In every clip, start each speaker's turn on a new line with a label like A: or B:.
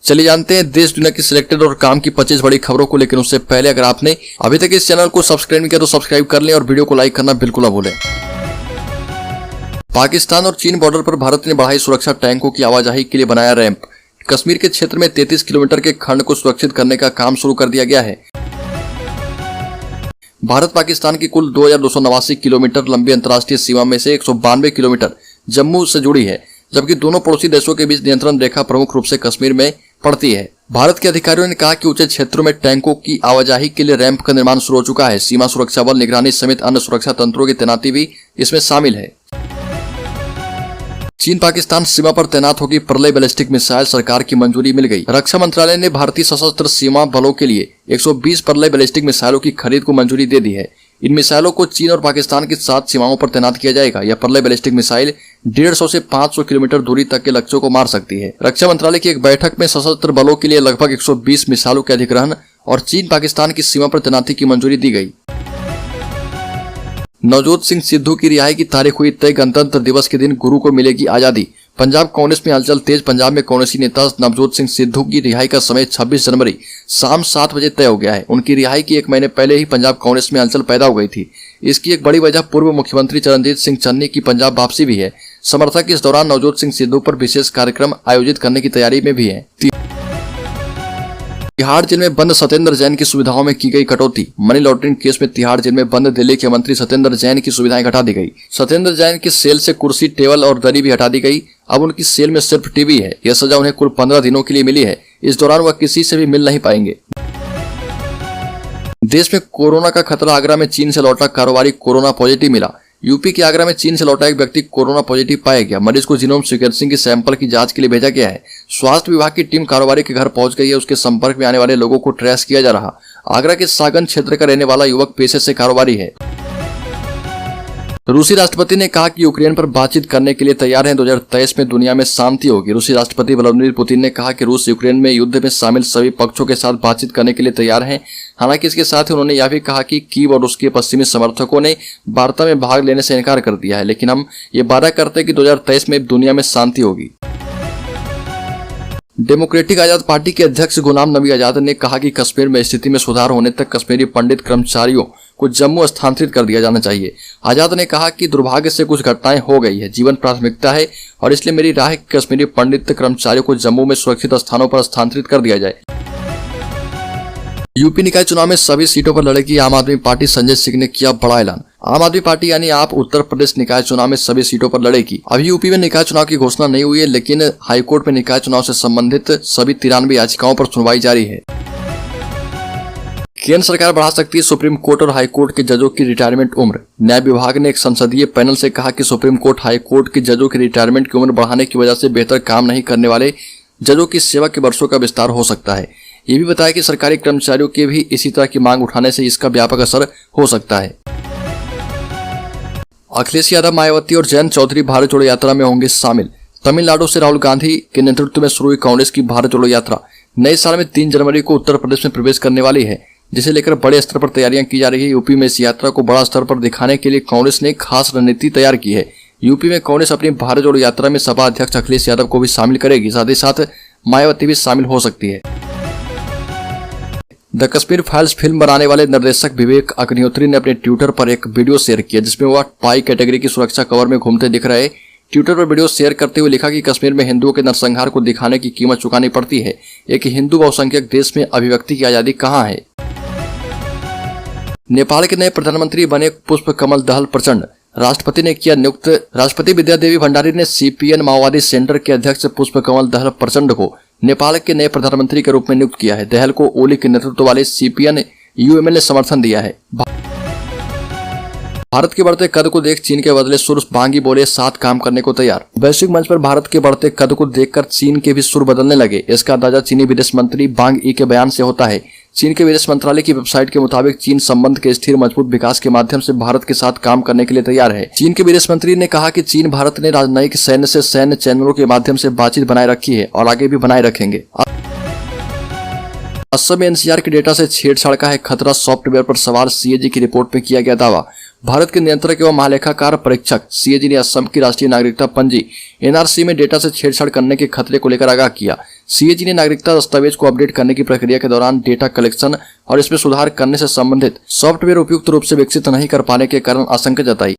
A: चलिए जानते हैं देश दुनिया की सिलेक्टेड और काम की 25 बड़ी खबरों को। लेकिन उससे पहले अगर आपने अभी तक इस चैनल को सब्सक्राइब नहीं किया तो सब्सक्राइब कर लें और वीडियो को लाइक करना बिल्कुल ना भूलें। पाकिस्तान और चीन बॉर्डर पर भारत ने बढ़ाई सुरक्षा, टैंकों की आवाजाही के लिए बनाया रैंप। कश्मीर के क्षेत्र में 33 किलोमीटर के खंड को सुरक्षित करने का काम शुरू कर दिया गया है। भारत पाकिस्तान की कुल 2289 किलोमीटर लंबी अंतर्राष्ट्रीय सीमा में से 192 किलोमीटर जम्मू से जुड़ी है, जबकि दोनों पड़ोसी देशों के बीच नियंत्रण रेखा प्रमुख रूप से कश्मीर में पड़ती है। भारत के अधिकारियों ने कहा कि ऊंचे क्षेत्रों में टैंकों की आवाजाही के लिए रैंप का निर्माण शुरू हो चुका है। सीमा सुरक्षा बल, निगरानी समेत अन्य सुरक्षा तंत्रों की तैनाती भी इसमें शामिल है। चीन पाकिस्तान सीमा पर तैनात होगी प्रलय बैलिस्टिक मिसाइल, सरकार की मंजूरी मिल गई। रक्षा मंत्रालय ने भारतीय सशस्त्र सीमा बलों के लिए 120 प्रलय बैलिस्टिक मिसाइलों की खरीद को मंजूरी दे दी है। इन मिसाइलों को चीन और पाकिस्तान की 7 सीमाओं पर तैनात किया जाएगा। यह प्रलय बैलिस्टिक मिसाइल 150 से 500 किलोमीटर दूरी तक के लक्ष्यों को मार सकती है। रक्षा मंत्रालय की एक बैठक में सशस्त्र बलों के लिए लगभग 120 मिसाइलों के अधिग्रहण और चीन पाकिस्तान की सीमा पर तैनाती की मंजूरी दी गई। नवजोत सिंह सिद्धू की रिहाई की तारीख हुई तय। गणतंत्र दिवस के दिन गुरु को मिलेगी आजादी। पंजाब कांग्रेस में हलचल तेज। पंजाब में कांग्रेसी नेता नवजोत सिंह सिद्धू की रिहाई का समय 26 जनवरी शाम 7 बजे तय हो गया है। उनकी रिहाई की एक महीने पहले ही पंजाब कांग्रेस में हलचल पैदा हो गई थी। इसकी एक बड़ी वजह पूर्व मुख्यमंत्री चरणजीत सिंह चन्नी की पंजाब वापसी भी है। समर्थक इस दौरान नवजोत सिंह सिद्धू पर विशेष कार्यक्रम आयोजित करने की तैयारी में भी है। तिहाड़ जेल में बंद सत्येंद्र जैन की सुविधाओं में की गई कटौती। मनी लॉन्ड्रिंग केस में तिहाड़ जेल में बंद दिल्ली के मंत्री सत्येंद्र जैन की सुविधाएं घटा दी गई। सत्येंद्र जैन की सेल से कुर्सी, टेबल और दरी भी हटा दी गई। अब उनकी सेल में सिर्फ टीवी है। यह सजा उन्हें कुल 15 दिनों के लिए मिली है। इस दौरान वह किसी से भी मिल नहीं पाएंगे। देश में कोरोना का खतरा। आगरा में चीन से लौटा कारोबारी कोरोना पॉजिटिव मिला। यूपी के आगरा में चीन से लौटा एक व्यक्ति कोरोना पॉजिटिव पाया गया। मरीज को जीनोम सीक्वेंसिंग की सैंपल की जांच के लिए भेजा गया है। स्वास्थ्य विभाग की टीम कारोबारी के घर पहुंच गई है। उसके संपर्क में आने वाले लोगों को ट्रेस किया जा रहा। आगरा के सागन क्षेत्र का रहने वाला युवक पेशे से कारोबारी है। रूसी राष्ट्रपति ने कहा कि यूक्रेन पर बातचीत करने के लिए तैयार है। 2023 में दुनिया में शांति होगी। रूसी राष्ट्रपति व्लादिमीर पुतिन ने कहा कि रूस यूक्रेन में युद्ध में शामिल सभी पक्षों के साथ बातचीत करने के लिए तैयार हैं। हालांकि इसके साथ ही उन्होंने यह भी कहा कि कीव और उसके पश्चिमी समर्थकों ने वार्ता में भाग लेने से इनकार कर दिया है, लेकिन हम ये वादा करते हैं कि 2023 में दुनिया में शांति होगी। डेमोक्रेटिक आजाद पार्टी के अध्यक्ष गुलाम नबी आजाद ने कहा कि कश्मीर में स्थिति में सुधार होने तक कश्मीरी पंडित कर्मचारियों को जम्मू स्थानांतरित कर दिया जाना चाहिए। आजाद ने कहा कि दुर्भाग्य से कुछ घटनाएं हो गई है, जीवन प्राथमिकता है और इसलिए मेरी राय है कि कश्मीरी पंडित कर्मचारियों को जम्मू में सुरक्षित स्थानों पर स्थानांतरित कर दिया जाए। यूपी निकाय चुनाव में सभी सीटों पर लड़ेगी आम आदमी पार्टी। संजय सिंह ने किया बड़ा ऐलान। आम आदमी पार्टी यानी आप उत्तर प्रदेश निकाय चुनाव में सभी सीटों पर लड़ेगी। अभी यूपी में निकाय चुनाव की घोषणा नहीं हुई है, लेकिन हाईकोर्ट में निकाय चुनाव से संबंधित सभी 93 याचिकाओं पर सुनवाई जारी है। केंद्र सरकार बढ़ा सकती है सुप्रीम कोर्ट और हाई कोर्ट के जजों की रिटायरमेंट उम्र। न्याय विभाग ने एक संसदीय पैनल से कहा कि सुप्रीम कोर्ट, हाई कोर्ट के जजों की रिटायरमेंट की उम्र बढ़ाने की वजह से बेहतर काम नहीं करने वाले जजों की सेवा के वर्षों का विस्तार हो सकता है। ये भी बताया कि सरकारी कर्मचारियों के भी इसी तरह की मांग उठाने से इसका व्यापक असर हो सकता है। अखिलेश यादव, मायावती और जयंत चौधरी भारत जोड़ो यात्रा में होंगे शामिल। तमिलनाडु से राहुल गांधी के नेतृत्व में शुरू हुई कांग्रेस की भारत जोड़ो यात्रा नए साल में 3 जनवरी को उत्तर प्रदेश में प्रवेश करने वाली है, जिसे लेकर बड़े स्तर पर तैयारियां की जा रही है। यूपी में इस यात्रा को बड़ा स्तर पर दिखाने के लिए कांग्रेस ने खास रणनीति तैयार की है। यूपी में कांग्रेस अपनी भारत जोड़ो यात्रा में सपा अध्यक्ष अखिलेश यादव को भी शामिल करेगी। साथ ही साथ मायावती भी शामिल हो सकती है। द कश्मीर फाइल्स फिल्म बनाने वाले निर्देशक विवेक अग्निहोत्री ने अपने ट्विटर पर एक वीडियो शेयर किया, जिसमें वह पाई कैटेगरी की सुरक्षा कवर में घूमते दिख रहे। ट्विटर पर वीडियो शेयर करते हुए लिखा कि कश्मीर में हिंदुओं के नरसंहार को दिखाने की कीमत चुकानी पड़ती है। एक हिंदू बहुसंख्यक देश में अभिव्यक्ति की आजादी कहाँ है। नेपाल के नए प्रधानमंत्री बने पुष्प कमल दहल प्रचंड। राष्ट्रपति ने किया नियुक्त। राष्ट्रपति विद्यादेवी भंडारी ने सीपीएन माओवादी सेंटर के अध्यक्ष पुष्प कमल दहल प्रचंड को नेपाल के नए प्रधानमंत्री के रूप में नियुक्त किया है। दहल को ओली के नेतृत्व वाले सीपीएन यूएमएल ने समर्थन दिया है। भारत के बढ़ते कद को देख चीन के बदले सुर। बांगी बोले 7 काम करने को तैयार। वैश्विक मंच पर भारत के बढ़ते कद को देखकर चीन के भी सुर बदलने लगे। इसका अंदाजा चीनी विदेश मंत्री बांग ई के बयान से होता है। चीन के विदेश मंत्रालय की वेबसाइट के मुताबिक चीन संबंध के स्थिर मजबूत विकास के माध्यम से भारत के साथ काम करने के लिए तैयार है। चीन के विदेश मंत्री ने कहा कि चीन भारत ने राजनयिक सैन्य से सैन्य चैनलों के माध्यम से बातचीत बनाए रखी है और आगे भी बनाए रखेंगे। असम में एनसीआर के डेटा से छेड़छाड़ का है खतरा। सॉफ्टवेयर पर सवाल, सीएजी की रिपोर्ट में किया गया दावा। भारत के नियंत्रक एवं महालेखाकार परीक्षक सीएजी ने असम की राष्ट्रीय नागरिकता पंजी एनआरसी में डेटा से छेड़छाड़ करने के खतरे को लेकर आगाह किया। सीएजी ने नागरिकता दस्तावेज को अपडेट करने की प्रक्रिया के दौरान डेटा कलेक्शन और इसमें सुधार करने से संबंधित सॉफ्टवेयर उपयुक्त रूप से विकसित नहीं कर पाने के कारण आशंका जताई।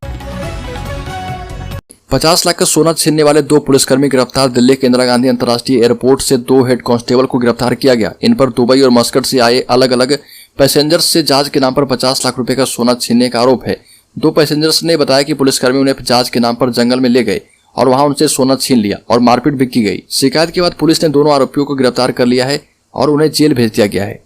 A: 50 लाख का सोना छीनने वाले 2 पुलिसकर्मी गिरफ्तार। दिल्ली के इंदिरा गांधी अंतर्राष्ट्रीय एयरपोर्ट से 2 हेड कांस्टेबल को गिरफ्तार किया गया। इन पर दुबई और मस्कट से आए अलग अलग पैसेंजर्स से जहाज के नाम पर 50 लाख रुपए का सोना छीनने का आरोप है। 2 पैसेंजर्स ने बताया कि पुलिसकर्मी उन्हें जहाज के नाम पर जंगल में ले गए और वहां उनसे सोना छीन लिया और मारपीट भी की गई। शिकायत के बाद पुलिस ने दोनों आरोपियों को गिरफ्तार कर लिया है और उन्हें जेल भेज दिया गया है।